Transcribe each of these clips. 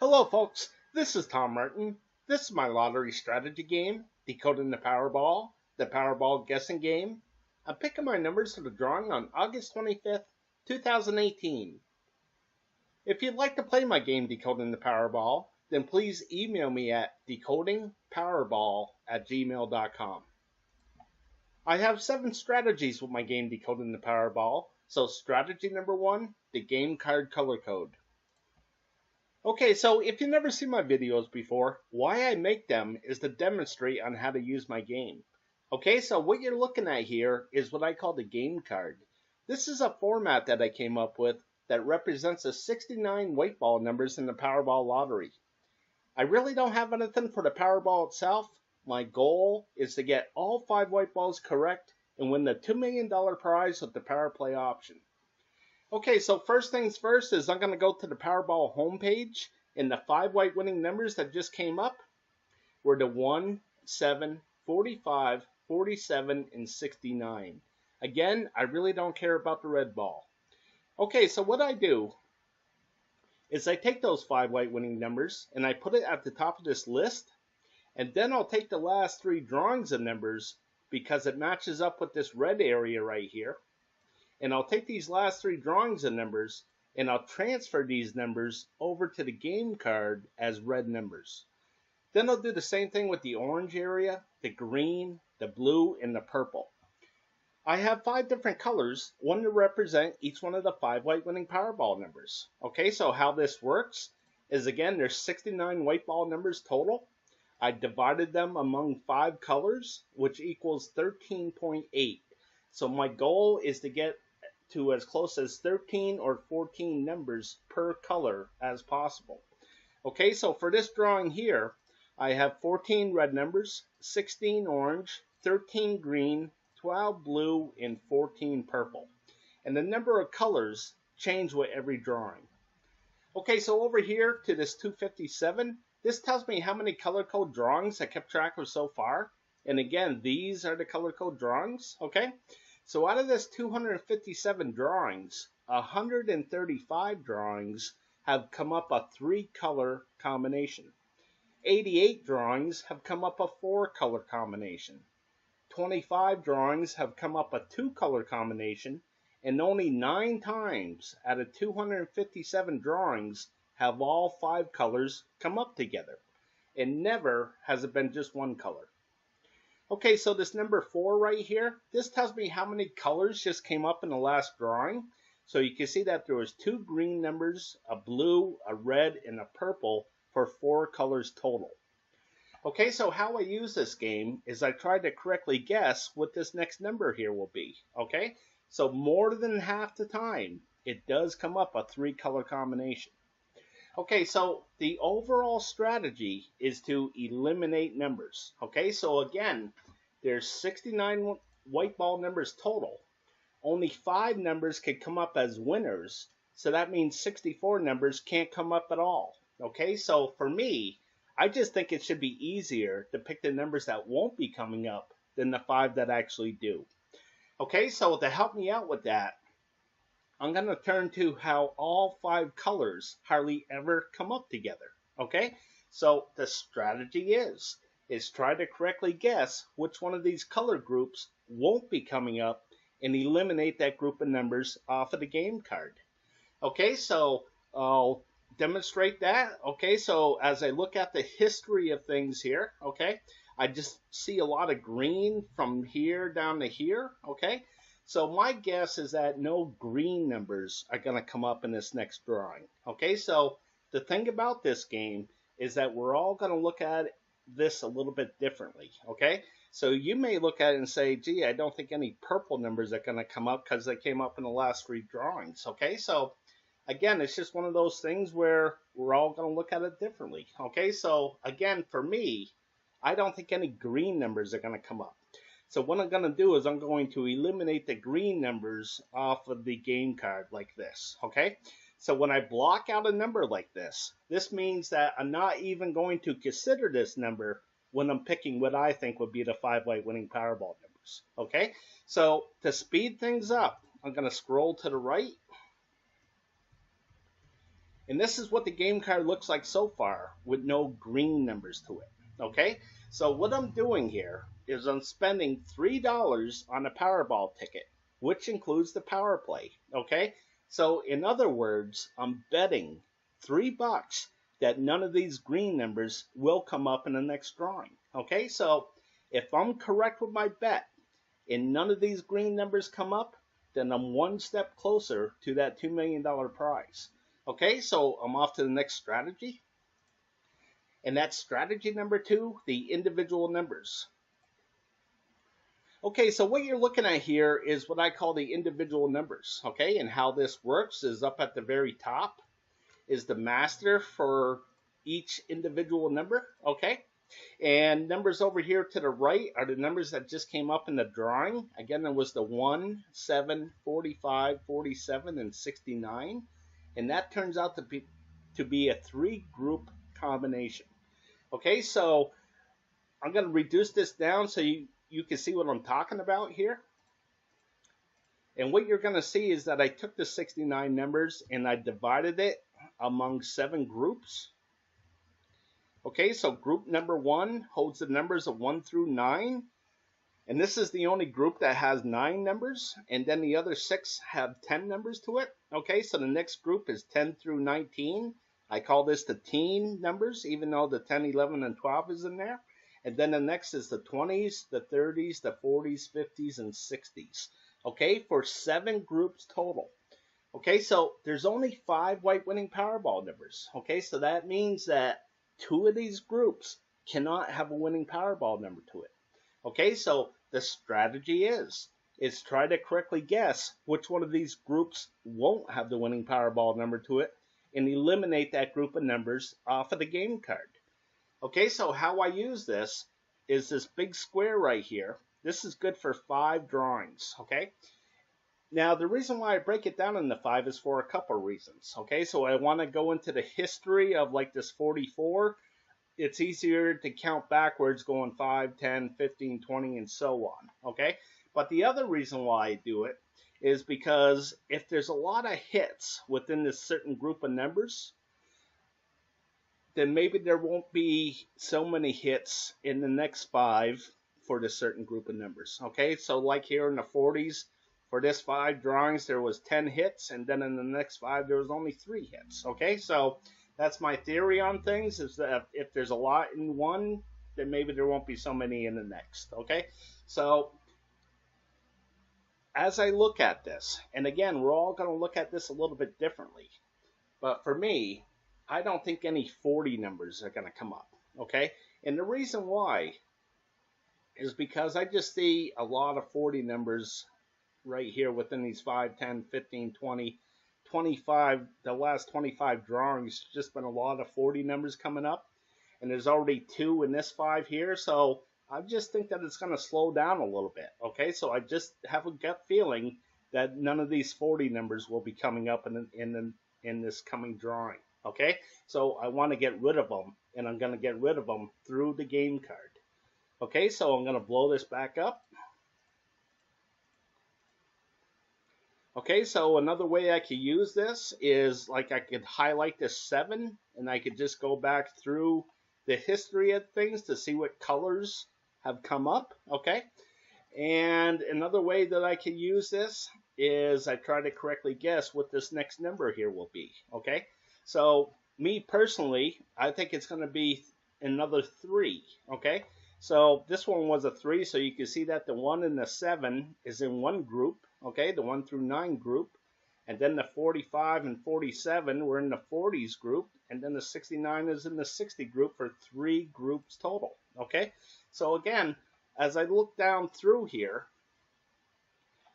Hello, folks. This is Tom Martin. This is my lottery strategy game, Decoding the Powerball, the Powerball guessing game. I'm picking my numbers for the drawing on August 25th, 2018. If you'd like to play my game, Decoding the Powerball, then please email me at decodingpowerball@gmail.com. I have 7 strategies with my game, Decoding the Powerball. So strategy number 1, the game card color code. Okay, so if you've never seen my videos before, why I make them is to demonstrate on how to use my game. Okay, so what you're looking at here is what I call the game card. This is a format that I came up with that represents the 69 white ball numbers in the Powerball lottery. I really don't have anything for the Powerball itself. My goal is to get all 5 white balls correct and win the $2 million prize with the Power Play option. Okay, so first things first is I'm going to go to the Powerball homepage, and the 5 white winning numbers that just came up were the 1, 7, 45, 47, and 69. Again, I really don't care about the red ball. Okay, so what I do is I take those 5 white winning numbers and I put it at the top of this list, and then I'll take the last 3 drawings of numbers because it matches up with this red area right here. And I'll take these last 3 drawings of numbers and I'll transfer these numbers over to the game card as red numbers. Then I'll do the same thing with the orange area, the green, the blue, and the purple. I have 5 different colors, one to represent each one of the 5 white winning Powerball numbers. Okay, so how this works is, again, there's 69 white ball numbers total. I divided them among 5 colors, which equals 13.8. So my goal is to get to as close as 13 or 14 numbers per color as possible. Okay, so for this drawing here, I have 14 red numbers, 16 orange, 13 green, 12 blue, and 14 purple. And the number of colors change with every drawing. Okay, so over here to this 257, this tells me how many color code drawings I kept track of so far. And again, these are the color code drawings, okay? So out of this 257 drawings, 135 drawings have come up a 3-color combination. 88 drawings have come up a 4-color combination. 25 drawings have come up a 2-color combination, and only 9 times out of 257 drawings have all 5 colors come up together. And never has it been just 1 color. Okay, so this number 4 right here, this tells me how many colors just came up in the last drawing. So you can see that there was 2 green numbers, a blue, a red, and a purple for 4 colors total. Okay, so how I use this game is I try to correctly guess what this next number here will be. Okay, so more than half the time, it does come up a 3-color combination. Okay, so the overall strategy is to eliminate numbers. Okay, so again, there's 69 white ball numbers total. Only 5 numbers can come up as winners, so that means 64 numbers can't come up at all. Okay, so for me, I just think it should be easier to pick the numbers that won't be coming up than the 5 that actually do. Okay, so to help me out with that, I'm going to turn to how all 5 colors hardly ever come up together. Okay, so the strategy is try to correctly guess which one of these color groups won't be coming up and eliminate that group of numbers off of the game card. Okay, so I'll demonstrate that. Okay, so as I look at the history of things here, okay, I just see a lot of green from here down to here. Okay, so my guess is that no green numbers are going to come up in this next drawing. Okay, so the thing about this game is that we're all going to look at this a little bit differently. Okay, so you may look at it and say, gee, I don't think any purple numbers are going to come up because they came up in the last 3 drawings. Okay, so again, it's just one of those things where we're all going to look at it differently. Okay, so again, for me, I don't think any green numbers are going to come up. So what I'm going to do is I'm going to eliminate the green numbers off of the game card like this. Okay, so when I block out a number like this, this means that I'm not even going to consider this number when I'm picking what I think would be the 5 white winning Powerball numbers. Okay, so to speed things up, I'm going to scroll to the right. And this is what the game card looks like so far with no green numbers to it. Okay, so what I'm doing here is I'm spending $3 on a Powerball ticket, which includes the power play. Okay, so in other words, I'm betting $3 that none of these green numbers will come up in the next drawing. Okay, so if I'm correct with my bet and none of these green numbers come up, then I'm one step closer to that $2 million prize. Okay, so I'm off to the next strategy. And that's strategy number 2, the individual numbers. Okay, so what you're looking at here is what I call the individual numbers. Okay, and how this works is up at the very top is the master for each individual number. Okay, and numbers over here to the right are the numbers that just came up in the drawing. Again, it was the 1, 7, 45, 47, and 69. And that turns out to be a 3-group combination. Okay, so I'm going to reduce this down so you can see what I'm talking about here. And what you're going to see is that I took the 69 numbers and I divided it among 7 groups. Okay, so group number 1 holds the numbers of 1 through 9. And this is the only group that has 9 numbers. And then the other 6 have 10 numbers to it. Okay, so the next group is 10 through 19. I call this the teen numbers, even though the 10, 11, and 12 is in there. And then the next is the 20s, the 30s, the 40s, 50s, and 60s. Okay, for 7 groups total. Okay, so there's only 5 white winning Powerball numbers. Okay, so that means that 2 of these groups cannot have a winning Powerball number to it. Okay, so the strategy is try to correctly guess which one of these groups won't have the winning Powerball number to it and eliminate that group of numbers off of the game card. Okay, so how I use this is this big square right here. This is good for 5 drawings, okay? Now, the reason why I break it down into 5 is for a couple reasons, okay? So I want to go into the history of like this 44. It's easier to count backwards going 5, 10, 15, 20, and so on, okay? But the other reason why I do it is because if there's a lot of hits within this certain group of numbers, then maybe there won't be so many hits in the next 5 for this certain group of numbers. Okay, so like here in the 40s, for this 5 drawings, there was 10 hits, and then in the next 5, there was only 3 hits. Okay, so that's my theory on things, is that if there's a lot in one, then maybe there won't be so many in the next. Okay, so as I look at this, and again, we're all going to look at this a little bit differently, but for me, I don't think any 40 numbers are going to come up, okay? And the reason why is because I just see a lot of 40 numbers right here within these 5, 10, 15, 20, 25, the last 25 drawings, just been a lot of 40 numbers coming up, and there's already 2 in this 5 here, so I just think that it's going to slow down a little bit, okay? So I just have a gut feeling that none of these 40 numbers will be coming up in this coming drawing, okay? So I want to get rid of them, and I'm going to get rid of them through the game card. Okay, so I'm going to blow this back up. Okay, so another way I could use this is like I could highlight this 7, and I could just go back through the history of things to see what colors have come up, okay? And another way that I can use this is I try to correctly guess what this next number here will be, okay? So me personally, I think it's going to be another 3, okay? So this one was a 3, so you can see that the 1 and the 7 is in one group, okay? The 1 through 9 group. And then the 45 and 47 were in the 40s group. And then the 69 is in the 60 group for 3 groups total, okay? So again, as I look down through here,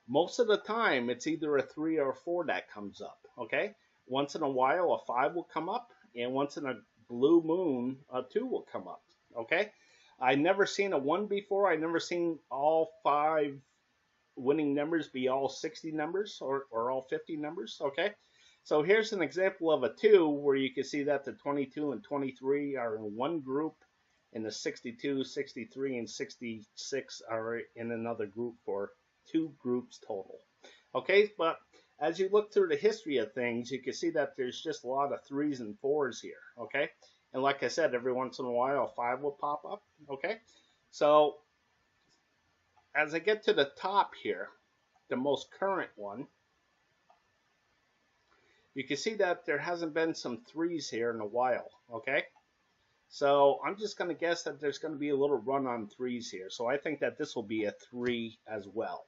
most of the time it's either a 3 or a 4 that comes up, okay? Once in a while a 5 will come up, and once in a blue moon a 2 will come up, okay? I never seen a 1 before. I never seen all 5 winning numbers be all 60 numbers or all 50 numbers, okay? So here's an example of a 2 where you can see that the 22 and 23 are in one group, and the 62, 63, and 66 are in another group for 2 groups total. Okay, but as you look through the history of things, you can see that there's just a lot of 3s and 4s here, okay? And like I said, every once in a while, a 5 will pop up, okay? So as I get to the top here, the most current one, you can see that there hasn't been some 3s here in a while, okay? So I'm just going to guess that there's going to be a little run on 3s here. So I think that this will be a 3 as well.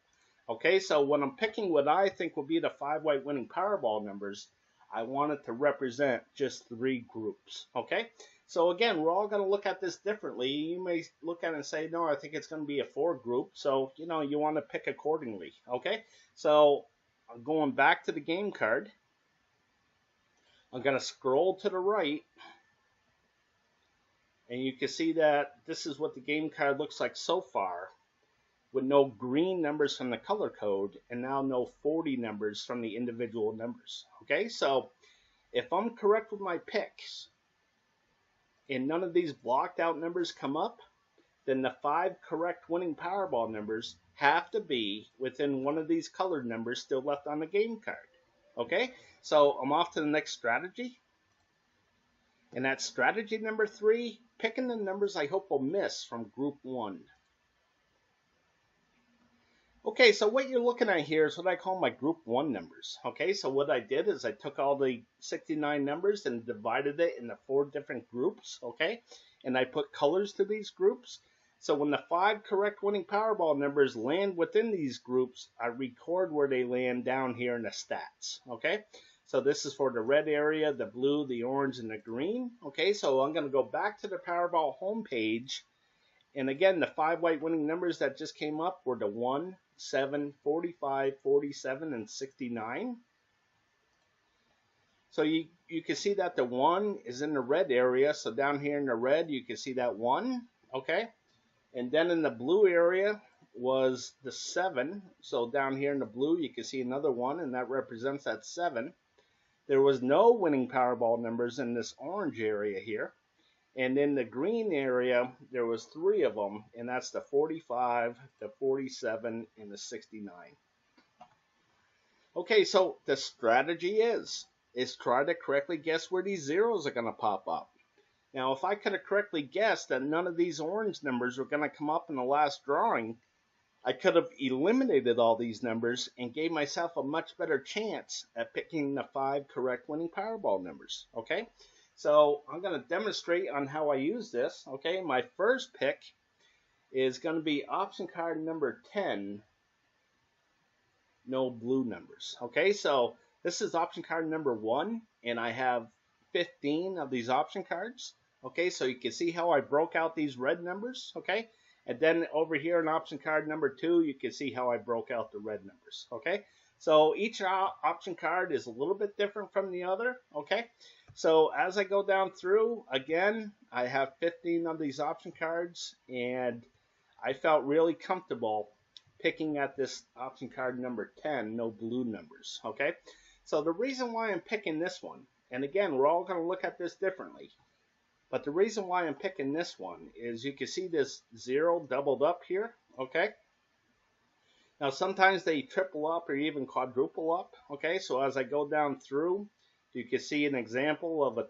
Okay, so when I'm picking what I think will be the 5 white winning Powerball numbers, I want it to represent just 3 groups. Okay, so again, we're all going to look at this differently. You may look at it and say, no, I think it's going to be a 4 group. So, you know, you want to pick accordingly. Okay, so I'm going back to the game card. I'm going to scroll to the right. And you can see that this is what the game card looks like so far, with no green numbers from the color code and now no 40 numbers from the individual numbers. Okay, so if I'm correct with my picks and none of these blocked out numbers come up, then the 5 correct winning Powerball numbers have to be within one of these colored numbers still left on the game card. Okay, so I'm off to the next strategy. And that's strategy number 3, picking the numbers I hope will miss from group 1. Okay, so what you're looking at here is what I call my group 1 numbers. Okay, so what I did is I took all the 69 numbers and divided it into 4 different groups, okay? And I put colors to these groups. So when the 5 correct winning Powerball numbers land within these groups, I record where they land down here in the stats, okay? So this is for the red area, the blue, the orange, and the green. Okay, so I'm going to go back to the Powerball homepage. And again, the 5 white winning numbers that just came up were the 1, 7, 45, 47, and 69. So you can see that the 1 is in the red area. So down here in the red, you can see that 1. Okay, and then in the blue area was the 7. So down here in the blue, you can see another 1, and that represents that 7. There was no winning Powerball numbers in this orange area here. And in the green area, there was 3 of them, and that's the 45, the 47, and the 69. Okay, so the strategy is try to correctly guess where these zeros are going to pop up. Now, if I could have correctly guessed that none of these orange numbers were going to come up in the last drawing, I could have eliminated all these numbers and gave myself a much better chance at picking the 5 correct winning Powerball numbers. Okay, so I'm going to demonstrate on how I use this. Okay, my first pick is going to be option card number 10, no blue numbers. Okay, so this is option card number 1, and I have 15 of these option cards. Okay, so you can see how I broke out these red numbers. Okay. And then over here in option card number 2, you can see how I broke out the red numbers, okay? So each option card is a little bit different from the other, okay? So as I go down through, again, I have 15 of these option cards, and I felt really comfortable picking at this option card number 10, no blue numbers, okay? So the reason why I'm picking this one, and again, we're all going to look at this differently, but the reason why I'm picking this one is you can see this 0 doubled up here, okay? Now sometimes they triple up or even quadruple up, okay? So as I go down through, you can see an example of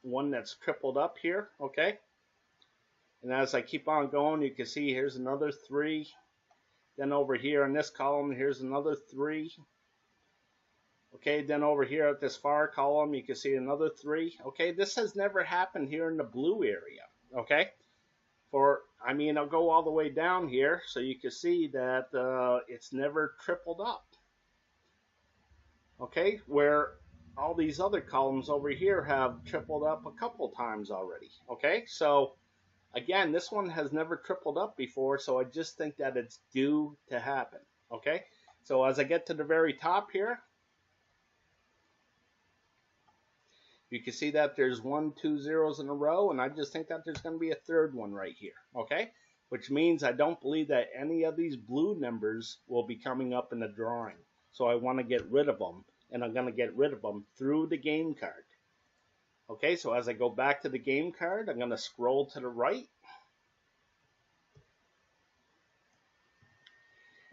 one that's tripled up here, okay? And as I keep on going, you can see here's another 3. Then over here in this column, here's another 3. Okay, then over here at this far column, you can see another 3. Okay, this has never happened here in the blue area. Okay, I'll go all the way down here so you can see that it's never tripled up. Okay, where all these other columns over here have tripled up a couple times already. Okay, so again, this one has never tripled up before, so I just think that it's due to happen. Okay, so as I get to the very top here, you can see that there's 1, 2 zeros in a row, and I just think that there's going to be a third one right here, okay? Which means I don't believe that any of these blue numbers will be coming up in the drawing. So I want to get rid of them, and I'm going to get rid of them through the game card. Okay, so as I go back to the game card, I'm going to scroll to the right.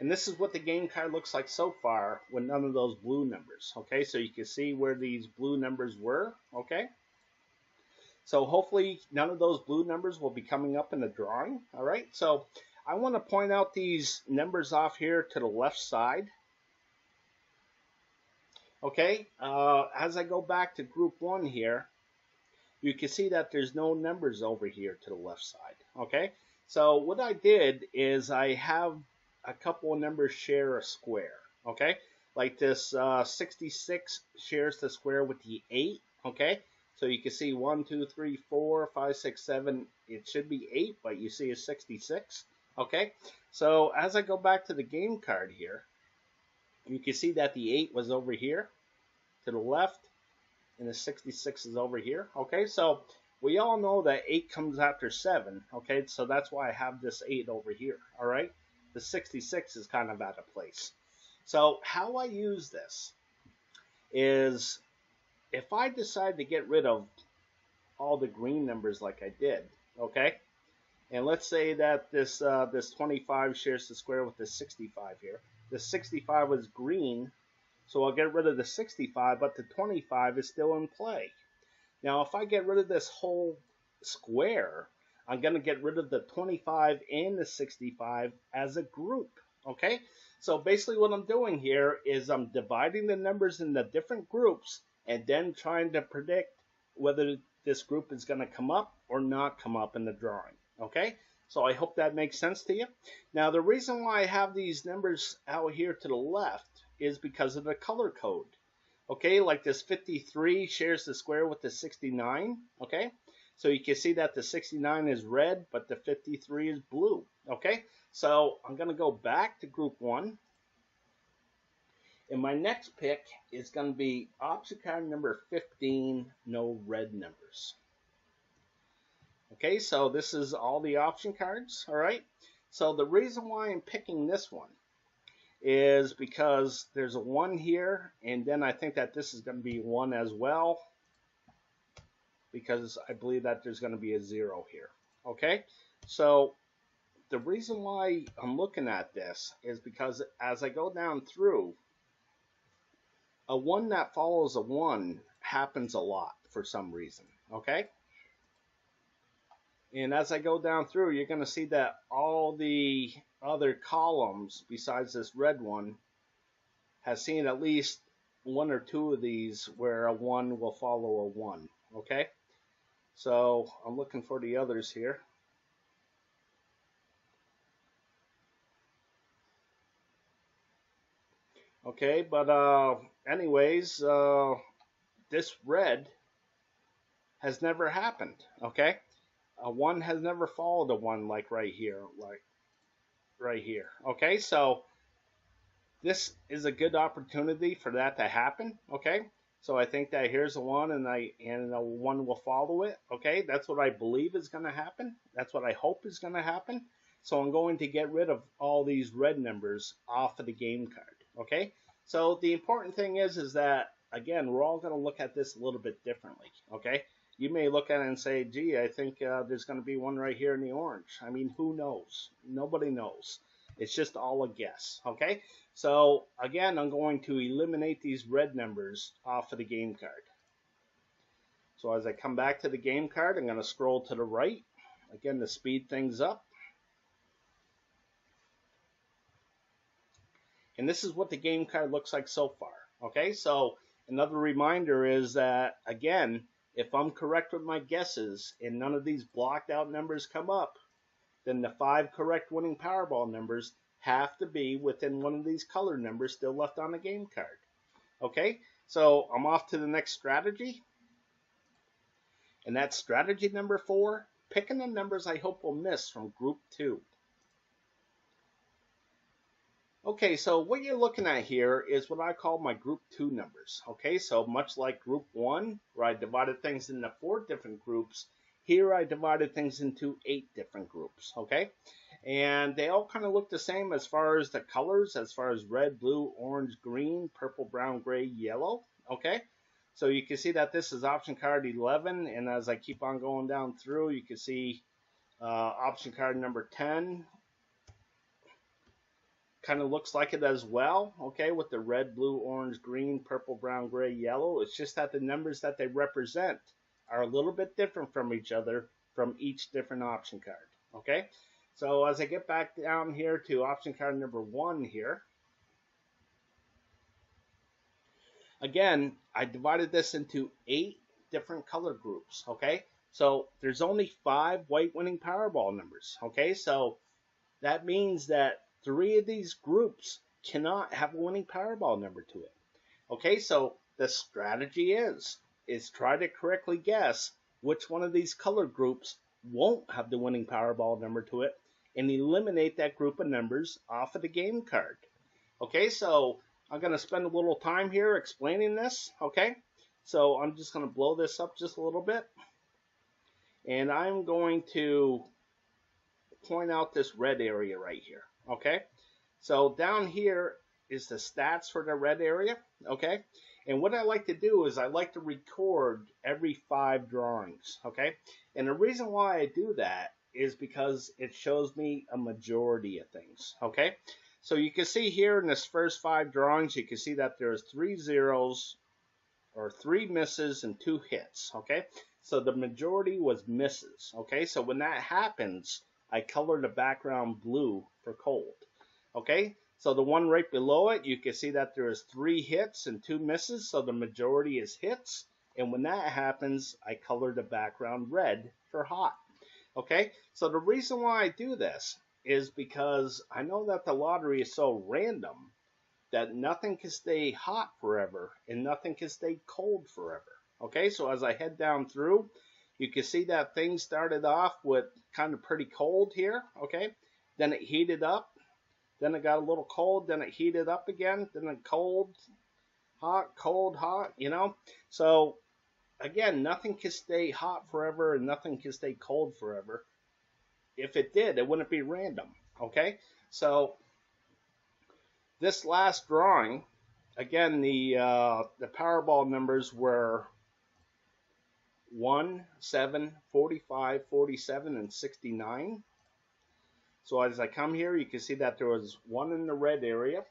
And this is what the game card looks like so far with none of those blue numbers. Okay, so you can see where these blue numbers were. Okay, so hopefully none of those blue numbers will be coming up in the drawing. All right, so I want to point out these numbers off here to the left side. Okay, as I go back to group 1 here, you can see that there's no numbers over here to the left side. Okay, so what I did is I have a couple of numbers share a square. Okay, like this 66 shares the square with the 8. Okay, so you can see 1, 2, 3, 4, 5, 6, 7. It should be 8, but you see a 66. Okay, so as I go back to the game card here, you can see that the 8 was over here to the left, and the 66 is over here. Okay, so we all know that 8 comes after 7. Okay, so that's why I have this 8 over here. All right, the 66 is kind of out of place. So how I use this is if I decide to get rid of all the green numbers like I did, okay, and let's say that this 25 shares the square with the 65 here. The 65 was green, so I'll get rid of the 65, but the 25 is still in play. Now, if I get rid of this whole square, I'm going to get rid of the 25 and the 65 as a group, okay? So basically what I'm doing here is I'm dividing the numbers into different groups and then trying to predict whether this group is going to come up or not come up in the drawing, okay? So I hope that makes sense to you. Now, the reason why I have these numbers out here to the left is because of the color code. Okay, like this 53 shares the square with the 69. Okay, so you can see that the 69 is red, but the 53 is blue. Okay, so I'm going to go back to group 1. And my next pick is going to be option card number 15, no red numbers. Okay, so this is all the option cards. All right, so the reason why I'm picking this one is because there's a 1 here, and then I think that this is going to be 1 as well, because I believe that there's going to be a 0 here. Okay, so the reason why I'm looking at this is because as I go down through, a 1 that follows a 1 happens a lot for some reason. Okay, and as I go down through, you're going to see that all the other columns besides this red one has seen at least 1 or 2 of these where a 1 will follow a 1. Okay, so I'm looking for the others here. Okay, but anyways, this red has never happened. Okay, a 1 has never followed a 1 like right here, right here. Okay, so this is a good opportunity for that to happen. Okay, so I think that here's a 1 and a 1 will follow it. Okay, that's what I believe is going to happen. That's what I hope is going to happen. So I'm going to get rid of all these red numbers off of the game card. Okay, so the important thing is that, again, we're all going to look at this a little bit differently. Okay, you may look at it and say, gee, I think there's going to be 1 right here in the orange. I mean, who knows? Nobody knows. It's just all a guess. Okay, so again, I'm going to eliminate these red numbers off of the game card. So as I come back to the game card, I'm going to scroll to the right, again, to speed things up. And this is what the game card looks like so far. Okay, so another reminder is that, again, if I'm correct with my guesses and none of these blocked out numbers come up, then the 5 correct winning Powerball numbers have to be within one of these color numbers still left on the game card. Okay, so I'm off to the next strategy. And that's strategy number 4, picking the numbers I hope will miss from group 2. Okay, so what you're looking at here is what I call my group 2 numbers. Okay, so much like group 1, where I divided things into 4 different groups, here I divided things into 8 different groups. Okay, and they all kind of look the same as far as the colors, as far as red, blue, orange, green, purple, brown, gray, yellow. Okay, so you can see that this is option card 11, and as I keep on going down through, you can see option card number 10, kind of looks like it as well, okay, with the red, blue, orange, green, purple, brown, gray, yellow. It's just that the numbers that they represent are a little bit different from each other from each different option card, okay? So as I get back down here to option card number 1 here, again, I divided this into 8 different color groups, okay? So there's only 5 white winning Powerball numbers, okay? So that means that 3 of these groups cannot have a winning Powerball number to it. Okay, so the strategy is try to correctly guess which one of these color groups won't have the winning Powerball number to it and eliminate that group of numbers off of the game card. Okay, so I'm going to spend a little time here explaining this, okay? So I'm just going to blow this up just a little bit. And I'm going to point out this red area right here, okay? So down here is the stats for the red area, okay? And what I like to do is I like to record every 5 drawings, okay? And the reason why I do that is because it shows me a majority of things, okay? So you can see here in this first 5 drawings, you can see that there's 3 zeros or 3 misses and 2 hits, okay? So the majority was misses, okay? So when that happens, I color the background blue for cold, okay? So the one right below it, you can see that there is 3 hits and 2 misses, so the majority is hits. And when that happens, I color the background red for hot, okay? So the reason why I do this is because I know that the lottery is so random that nothing can stay hot forever and nothing can stay cold forever. Okay, so as I head down through, you can see that things started off with kind of pretty cold here, okay? Then it heated up, then it got a little cold, then it heated up again, then it cold, hot, you know? So, again, nothing can stay hot forever and nothing can stay cold forever. If it did, it wouldn't be random, okay? So, this last drawing, again, the Powerball numbers were 1, 7, 45, 47, and 69. So as I come here, you can see that there was 1 in the red area,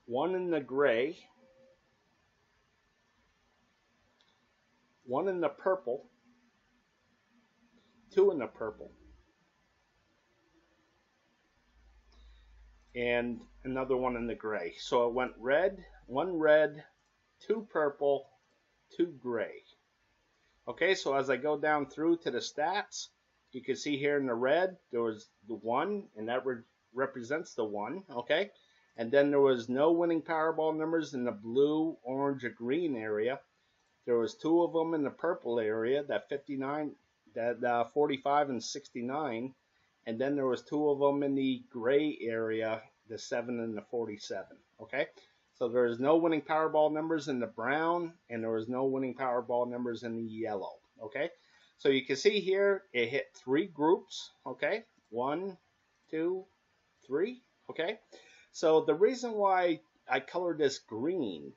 1 in the gray, 1 in the purple, 2 in the purple, and another 1 in the gray. So it went red, 1 red, 2 purple, 2 gray. Okay, so as I go down through to the stats, you can see here in the red, there was the 1, and that represents the 1, okay? And then there was no winning Powerball numbers in the blue, orange, or green area. There was 2 of them in the purple area, that 59, that 45 and 69. And then there was 2 of them in the gray area, the 7 and the 47, okay? So there was no winning Powerball numbers in the brown, and there was no winning Powerball numbers in the yellow, okay? So you can see here, it hit 3 groups, okay? 1, 2, 3, okay? So the reason why I colored this green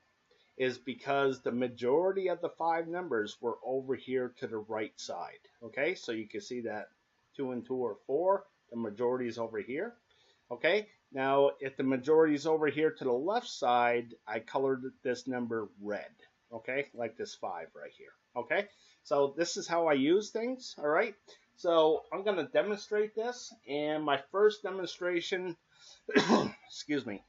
is because the majority of the 5 numbers were over here to the right side, okay? So you can see that 2 and 2 are 4, the majority is over here, okay? Now, if the majority is over here to the left side, I colored this number red, okay? Like this 5 right here, okay? So this is how I use things, all right? So I'm going to demonstrate this, and my first demonstration, excuse me,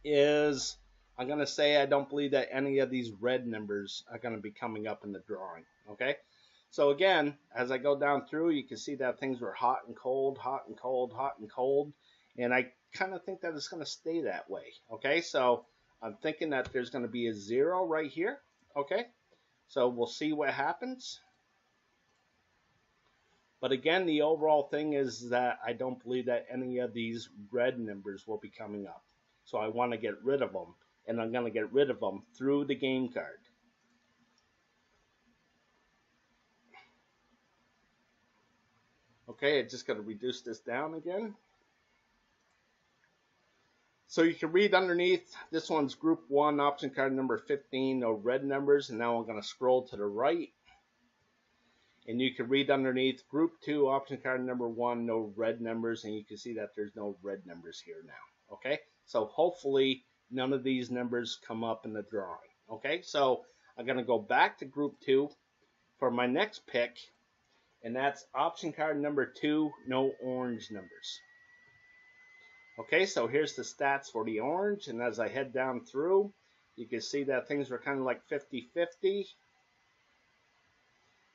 is I'm going to say I don't believe that any of these red numbers are going to be coming up in the drawing, okay? So again, as I go down through, you can see that things were hot and cold, hot and cold, hot and cold. And I kind of think that it's going to stay that way, okay? So I'm thinking that there's going to be a 0 right here, okay? So we'll see what happens. But again, the overall thing is that I don't believe that any of these red numbers will be coming up. So I want to get rid of them, and I'm going to get rid of them through the game card. Okay, I just got to reduce this down again. So you can read underneath, this one's group 1, option card number 15, no red numbers, and now I'm going to scroll to the right. And you can read underneath group 2, option card number 1, no red numbers, and you can see that there's no red numbers here now. Okay, so hopefully none of these numbers come up in the drawing. Okay, so I'm going to go back to group 2 for my next pick, and that's option card number 2, no orange numbers. Okay, so here's the stats for the orange, and as I head down through, you can see that things were kind of like 50-50.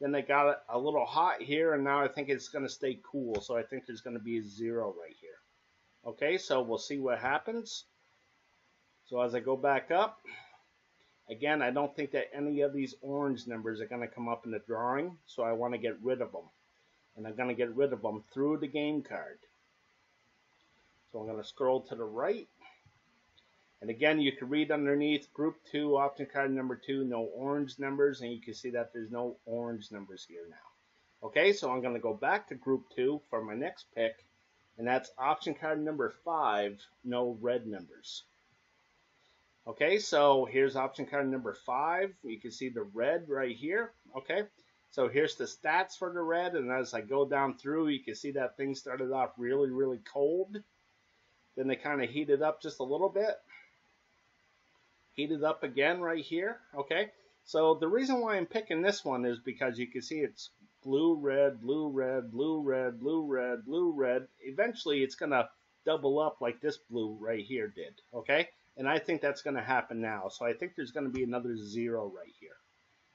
Then they got it a little hot here, and now I think it's going to stay cool. So I think there's going to be a 0 right here. Okay, so we'll see what happens. So as I go back up, again, I don't think that any of these orange numbers are going to come up in the drawing. So I want to get rid of them. And I'm going to get rid of them through the game card. So I'm going to scroll to the right. And again, you can read underneath group 2, option card number 2, no orange numbers, and you can see that there's no orange numbers here now. Okay, so I'm going to go back to group 2 for my next pick, and that's option card number 5, no red numbers. Okay, so here's option card number 5. You can see the red right here. Okay, so here's the stats for the red, and as I go down through, you can see that things started off really, really cold. Then they kind of heated up just a little bit. Heated up again right here. Okay, so the reason why I'm picking this one is because you can see it's blue, red, blue, red, blue, red, blue, red, blue, red. Eventually it's going to double up like this blue right here did. Okay, and I think that's going to happen now. So I think there's going to be another 0 right here.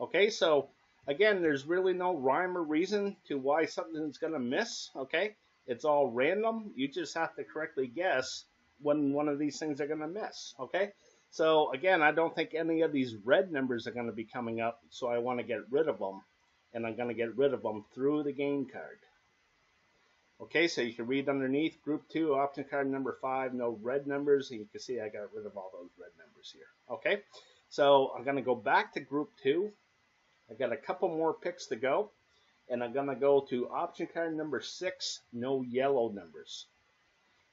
Okay, so again, there's really no rhyme or reason to why something's going to miss. Okay, it's all random. You just have to correctly guess when one of these things are going to miss. Okay. So again, I don't think any of these red numbers are going to be coming up, so I want to get rid of them, and I'm going to get rid of them through the game card. Okay, so you can read underneath group 2, option card number 5, no red numbers, and you can see I got rid of all those red numbers here. Okay, so I'm going to go back to group 2. I got a couple more picks to go, and I'm going to go to option card number 6, no yellow numbers.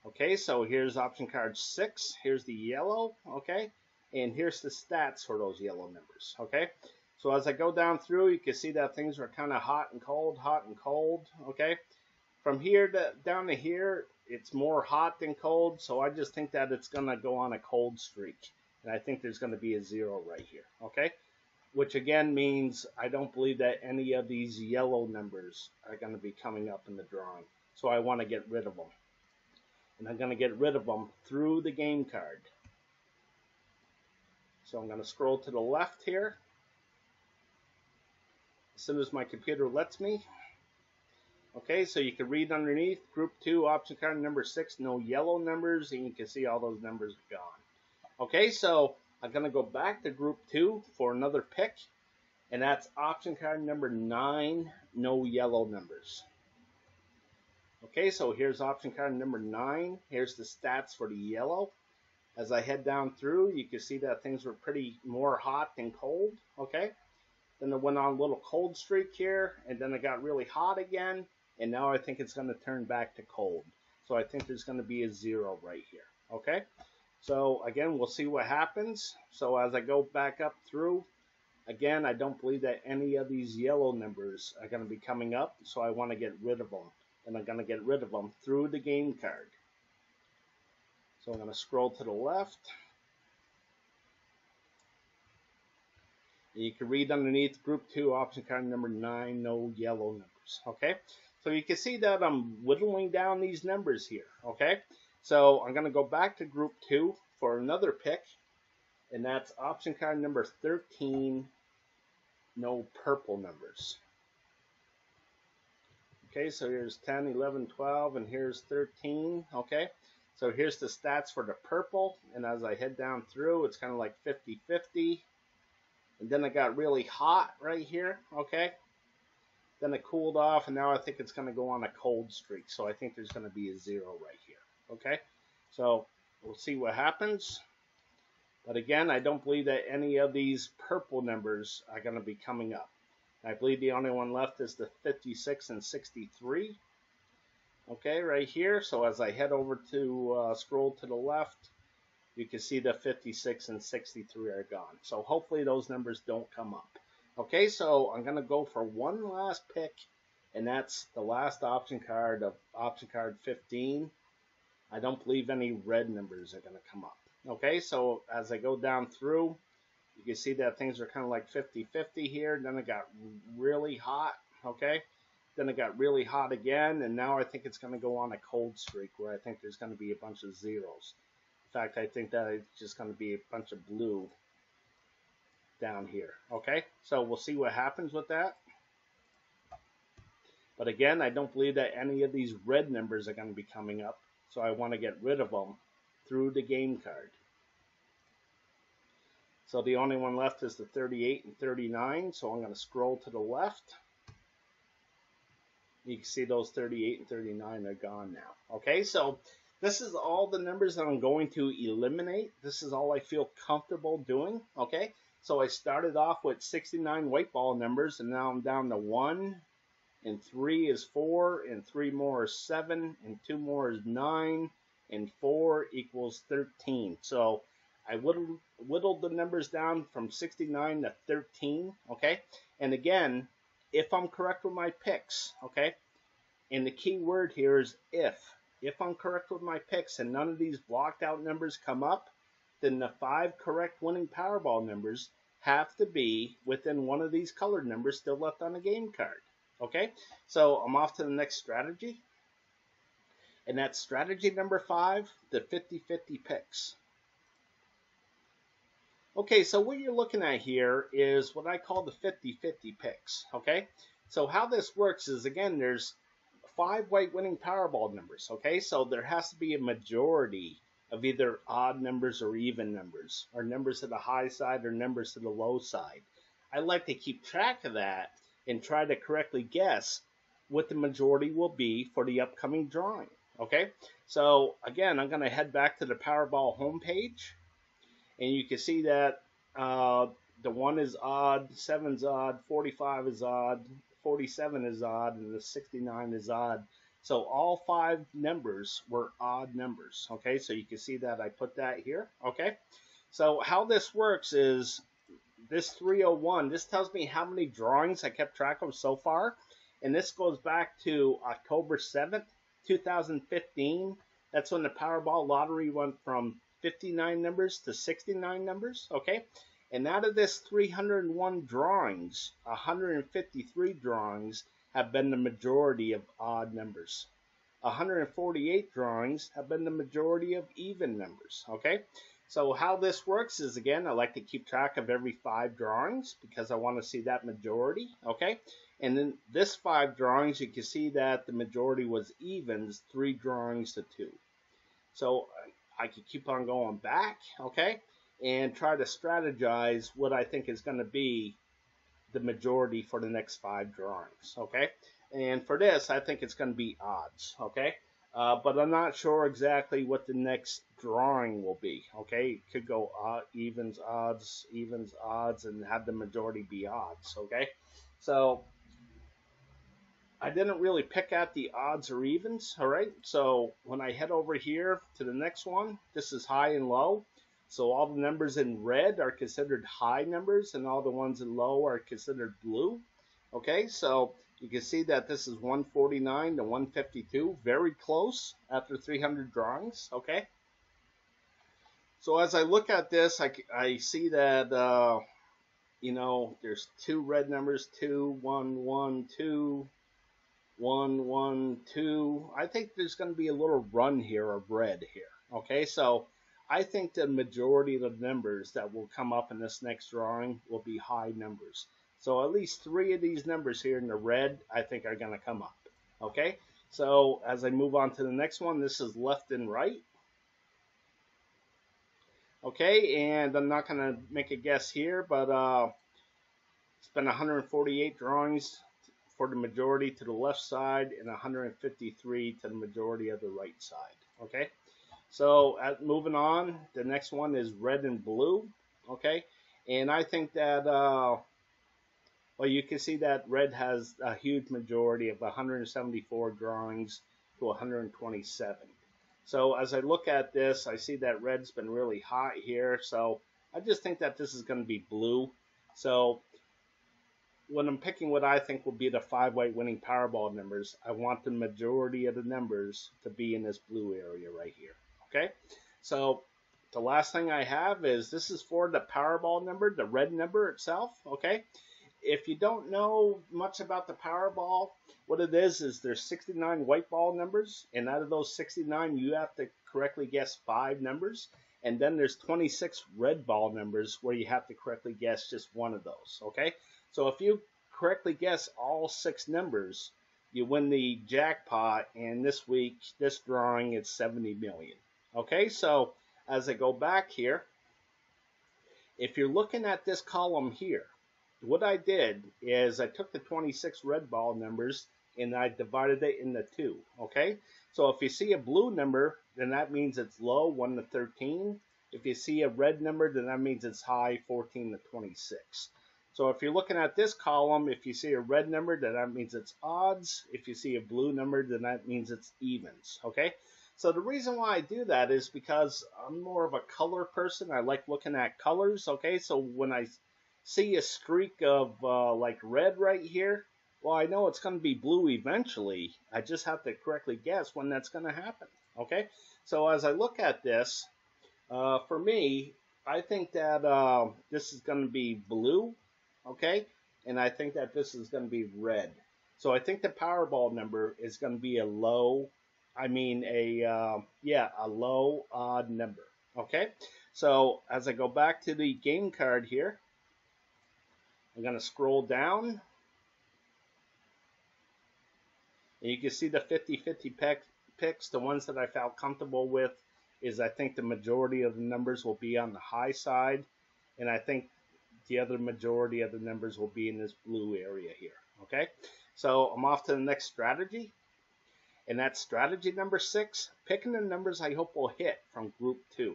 Okay, so here's option card 6. Here's the yellow, okay? And here's the stats for those yellow numbers, okay? So as I go down through, you can see that things are kind of hot and cold, okay? From here down to here, it's more hot than cold, so I just think that it's going to go on a cold streak. And I think there's going to be a 0 right here, okay? Which again means I don't believe that any of these yellow numbers are going to be coming up in the drawing. So I want to get rid of them. And I'm going to get rid of them through the game card. So I'm going to scroll to the left here. As soon as my computer lets me. Okay, so you can read underneath group 2, option card number 6, no yellow numbers, and you can see all those numbers are gone. Okay, so I'm going to go back to group 2 for another pick, and that's option card number 9, no yellow numbers. Okay, so here's option card number 9. Here's the stats for the yellow. As I head down through, you can see that things were pretty more hot than cold. Okay, then it went on a little cold streak here, and then it got really hot again, and now I think it's going to turn back to cold. So I think there's going to be a 0 right here. Okay, so again, we'll see what happens. So as I go back up through, again, I don't believe that any of these yellow numbers are going to be coming up, so I want to get rid of them. And I'm going to get rid of them through the game card. So I'm going to scroll to the left. And you can read underneath group 2, option card number 9, no yellow numbers. Okay, so you can see that I'm whittling down these numbers here. Okay, so I'm going to go back to group 2 for another pick, and that's option card number 13, no purple numbers. Okay, so here's 10, 11, 12, and here's 13, okay? So here's the stats for the purple, and as I head down through, it's kind of like 50-50. And then it got really hot right here, okay? Then it cooled off, and now I think it's going to go on a cold streak. So I think there's going to be a 0 right here, okay? So we'll see what happens. But again, I don't believe that any of these purple numbers are going to be coming up. I believe the only one left is the 56 and 63. Okay, right here. So as I head over to scroll to the left, you can see the 56 and 63 are gone. So hopefully those numbers don't come up. Okay, so I'm going to go for one last pick, and that's the last option card of option card 15. I don't believe any red numbers are going to come up. Okay, so as I go down through, you can see that things are kind of like 50-50 here. Then it got really hot, okay? Then it got really hot again, and now I think it's going to go on a cold streak where I think there's going to be a bunch of zeros. In fact, I think that it's just going to be a bunch of blue down here, okay? So we'll see what happens with that. But again, I don't believe that any of these red numbers are going to be coming up, so I want to get rid of them through the game card. So the only one left is the 38 and 39, so I'm going to scroll to the left. You can see those 38 and 39 are gone now. Okay, so this is all the numbers that I'm going to eliminate. This is all I feel comfortable doing. Okay, so I started off with 69 white ball numbers, and now I'm down to 1, and 3 is 4, and 3 more is 7, and 2 more is 9, and 4 equals 13. So I whittled the numbers down from 69 to 13, okay? And again, if I'm correct with my picks, okay? And the key word here is if. If I'm correct with my picks and none of these blocked out numbers come up, then the 5 correct winning Powerball numbers have to be within one of these colored numbers still left on the game card, okay? So I'm off to the next strategy. And that's strategy number 5, the 50-50 picks. Okay, so what you're looking at here is what I call the 50-50 picks, okay? So how this works is, again, there's 5 white winning Powerball numbers, okay? So there has to be a majority of either odd numbers or even numbers, or numbers to the high side or numbers to the low side. I like to keep track of that and try to correctly guess what the majority will be for the upcoming drawing, okay? So again, I'm going to head back to the Powerball homepage. And you can see that the 1 is odd, 7's odd, 45 is odd, 47 is odd, and the 69 is odd. So all 5 numbers were odd numbers, okay? So you can see that I put that here, okay? So how this works is this 301, this tells me how many drawings I kept track of so far. And this goes back to October 7th, 2015. That's when the Powerball lottery went from 59 numbers to 69 numbers, okay? And out of this 301 drawings, 153 drawings have been the majority of odd numbers. 148 drawings have been the majority of even numbers, okay? So how this works is, again, I like to keep track of every 5 drawings because I want to see that majority, okay? And then this 5 drawings, you can see that the majority was evens, 3 drawings to 2. So I could keep on going back, okay, and try to strategize what I think is going to be the majority for the next 5 drawings, okay? And for this, I think it's going to be odds, okay? But I'm not sure exactly what the next drawing will be, okay? It could go evens, odds, and have the majority be odds, okay? So I didn't really pick out the odds or evens, all right? So when I head over here to the next one, this is high and low. So all the numbers in red are considered high numbers, and all the ones in low are considered blue. Okay, so you can see that this is 149 to 152, very close after 300 drawings, okay? So as I look at this, I see that, you know, there's 2 red numbers, 2, 1, 1, 2, 1, 1, 2. I think there's going to be a little run here of red here. Okay, so I think the majority of the numbers that will come up in this next drawing will be high numbers. So at least 3 of these numbers here in the red, I think, are going to come up. Okay, so as I move on to the next one, this is left and right. Okay, and I'm not going to make a guess here, but it's been 148 drawings for the majority to the left side and 153 to the majority of the right side, okay? So moving on, the next one is red and blue, okay? And I think that, well, you can see that red has a huge majority of 174 drawings to 127. So as I look at this, I see that red's been really hot here, so I just think that this is going to be blue. So when I'm picking what I think will be the 5-way winning Powerball numbers, I want the majority of the numbers to be in this blue area right here. Okay, so the last thing I have is this is for the Powerball number, the red number itself. Okay, if you don't know much about the Powerball, what it is there's 69 white ball numbers, and out of those 69, you have to correctly guess 5 numbers. And then there's 26 red ball numbers where you have to correctly guess just one of those. Okay, so if you correctly guess all 6 numbers, you win the jackpot. And this week, this drawing, it's 70 million. Okay, so as I go back here, if you're looking at this column here, what I did is I took the 26 red ball numbers and I divided it into 2. Okay, so if you see a blue number, then that means it's low, 1 to 13. If you see a red number, then that means it's high, 14 to 26. So if you're looking at this column, if you see a red number, then that means it's odds. If you see a blue number, then that means it's evens. Okay, so the reason why I do that is because I'm more of a color person. I like looking at colors. Okay, so when I see a streak of like red right here, well, I know it's going to be blue eventually. I just have to correctly guess when that's going to happen. Okay, so as I look at this, for me, I think that this is going to be blue. Okay, and I think that this is going to be red. So I think the Powerball number is going to be a low, a low odd number. Okay, so as I go back to the game card here, I'm going to scroll down. And you can see the 50-50 picks. The ones that I felt comfortable with is I think the majority of the numbers will be on the high side. And I think the other majority of the numbers will be in this blue area here. Okay, so I'm off to the next strategy. And that's strategy number 6, picking the numbers I hope will hit from group 2.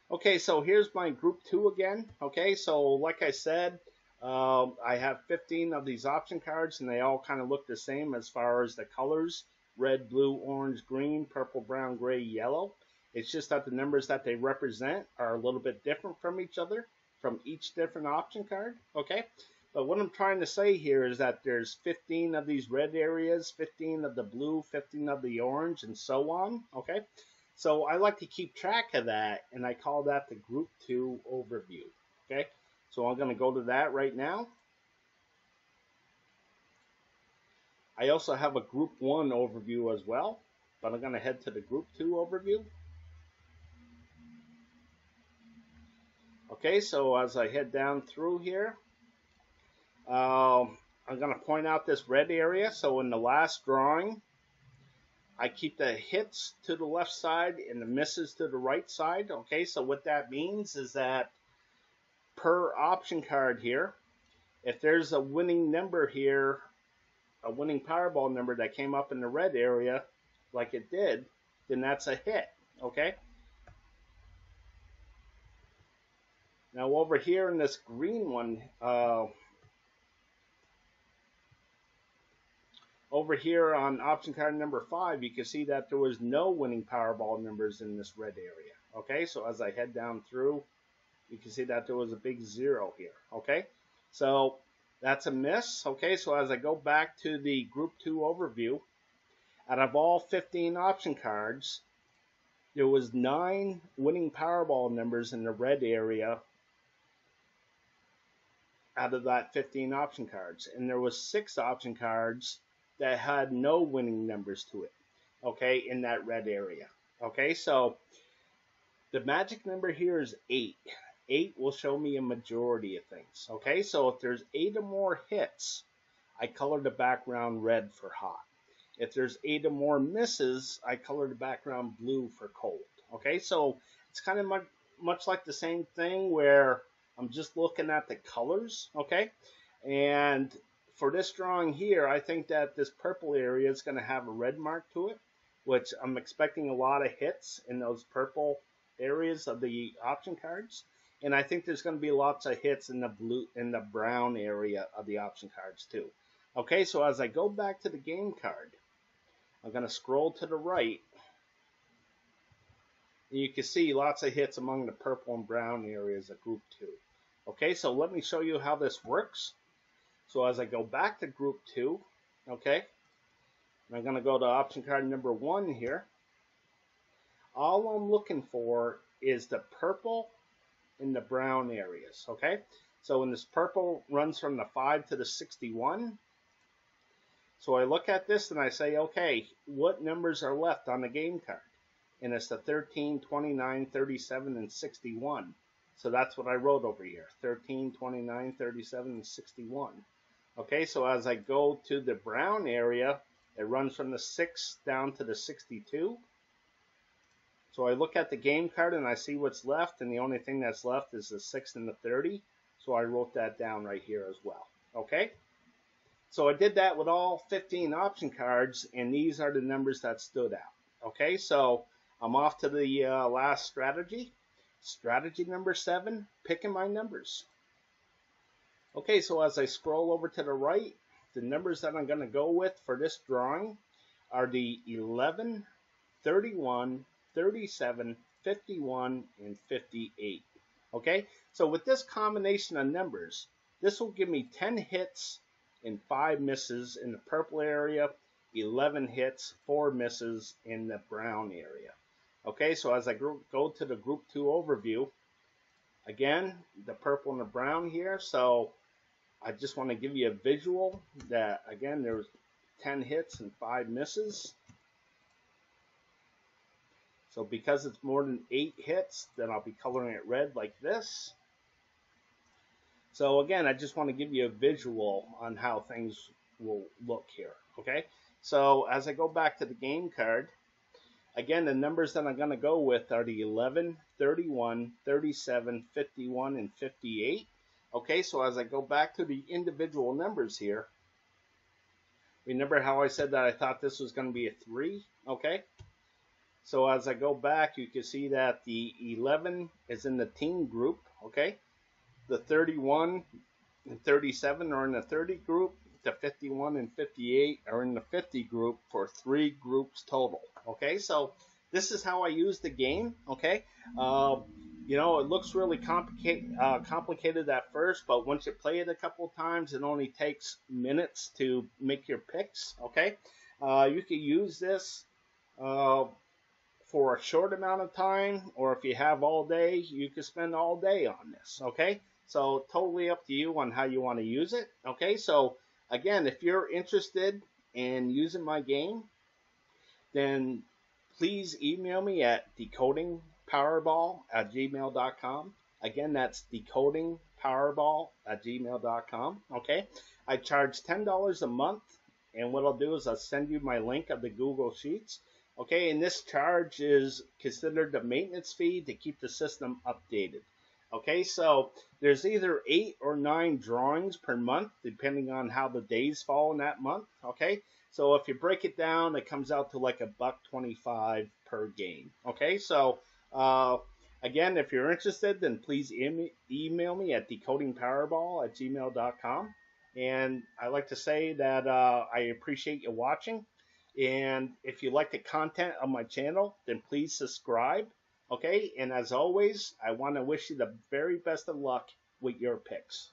Okay, so here's my group 2 again. Okay, so like I said, I have 15 of these option cards, and they all kind of look the same as far as the colors: red, blue, orange, green, purple, brown, gray, yellow. It's just that the numbers that they represent are a little bit different from each other, from each different option card. Okay, but what I'm trying to say here is that there's 15 of these red areas, 15 of the blue, 15 of the orange, and so on. Okay, so I like to keep track of that, and I call that the group 2 overview. Okay, so I'm going to go to that right now. I also have a group 1 overview as well, but I'm going to head to the group 2 overview. Okay, so as I head down through here, I'm going to point out this red area. So in the last drawing, I keep the hits to the left side and the misses to the right side. Okay, so what that means is that per option card here, if there's a winning number here, a winning Powerball number that came up in the red area, like it did, then that's a hit. Okay. Now over here in this green one, over here on option card number 5, you can see that there was no winning Powerball numbers in this red area. Okay, so as I head down through, you can see that there was a big 0 here. Okay, so that's a miss. Okay, so as I go back to the group 2 overview, out of all 15 option cards, there was 9 winning Powerball numbers in the red area out of that 15 option cards, and there was 6 option cards that had no winning numbers to it, okay, in that red area. Okay, so the magic number here is 8. 8 will show me a majority of things. Okay, so if there's 8 or more hits, I color the background red for hot. If there's 8 or more misses, I color the background blue for cold. Okay, so it's kind of much like the same thing where I'm just looking at the colors. Okay, and for this drawing here, I think that this purple area is going to have a red mark to it, which I'm expecting a lot of hits in those purple areas of the option cards. And I think there's going to be lots of hits in the blue and the brown area of the option cards too. Okay, so as I go back to the game card, I'm going to scroll to the right. And you can see lots of hits among the purple and brown areas of group 2. Okay, so let me show you how this works. So as I go back to group 2, okay, and I'm going to go to option card number 1 here. All I'm looking for is the purple and the brown areas, okay? So when this purple runs from the 5 to the 61, so I look at this and I say, okay, what numbers are left on the game card? And it's the 13, 29, 37, and 61. So that's what I wrote over here, 13, 29, 37, and 61. Okay, so as I go to the brown area, it runs from the 6 down to the 62. So I look at the game card and I see what's left, and the only thing that's left is the 6 and the 30. So I wrote that down right here as well. Okay, so I did that with all 15 option cards, and these are the numbers that stood out. Okay, so I'm off to the last strategy. Strategy number 7, picking my numbers. Okay, so as I scroll over to the right, the numbers that I'm going to go with for this drawing are the 11, 31, 37, 51, and 58. Okay, so with this combination of numbers, this will give me 10 hits and 5 misses in the purple area, 11 hits, 4 misses in the brown area. Okay, so as I go to the group 2 overview, again, the purple and the brown here, so I just want to give you a visual that, again, there's 10 hits and 5 misses. So because it's more than 8 hits, then I'll be coloring it red like this. So again, I just want to give you a visual on how things will look here, okay? So as I go back to the game card, again, the numbers that I'm going to go with are the 11, 31, 37, 51, and 58. Okay, so as I go back to the individual numbers here, remember how I said that I thought this was going to be a 3, okay? So as I go back, you can see that the 11 is in the teen group, okay? The 31 and 37 are in the 30 group. The 51 and 58 are in the 50 group for 3 groups total, okay? So this is how I use the game, okay? You know, it looks really complicated at first, but once you play it a couple of times, it only takes minutes to make your picks, okay? You can use this for a short amount of time, or if you have all day, you can spend all day on this, okay? So totally up to you on how you want to use it, okay? So again, if you're interested in using my game, then please email me at decodingpowerball@gmail.com. Again, that's decodingpowerball@gmail.com, okay? I charge $10 a month, and what I'll do is I'll send you my link of the Google Sheets. Okay, and this charge is considered the maintenance fee to keep the system updated. Okay, so there's either 8 or 9 drawings per month, depending on how the days fall in that month. Okay, so if you break it down, it comes out to like $1.25 per game. Okay, so again, if you're interested, then please email me at decodingpowerball@gmail.com. And I like to say that I appreciate you watching. And if you like the content on my channel, then please subscribe. Okay, and as always, I want to wish you the very best of luck with your picks.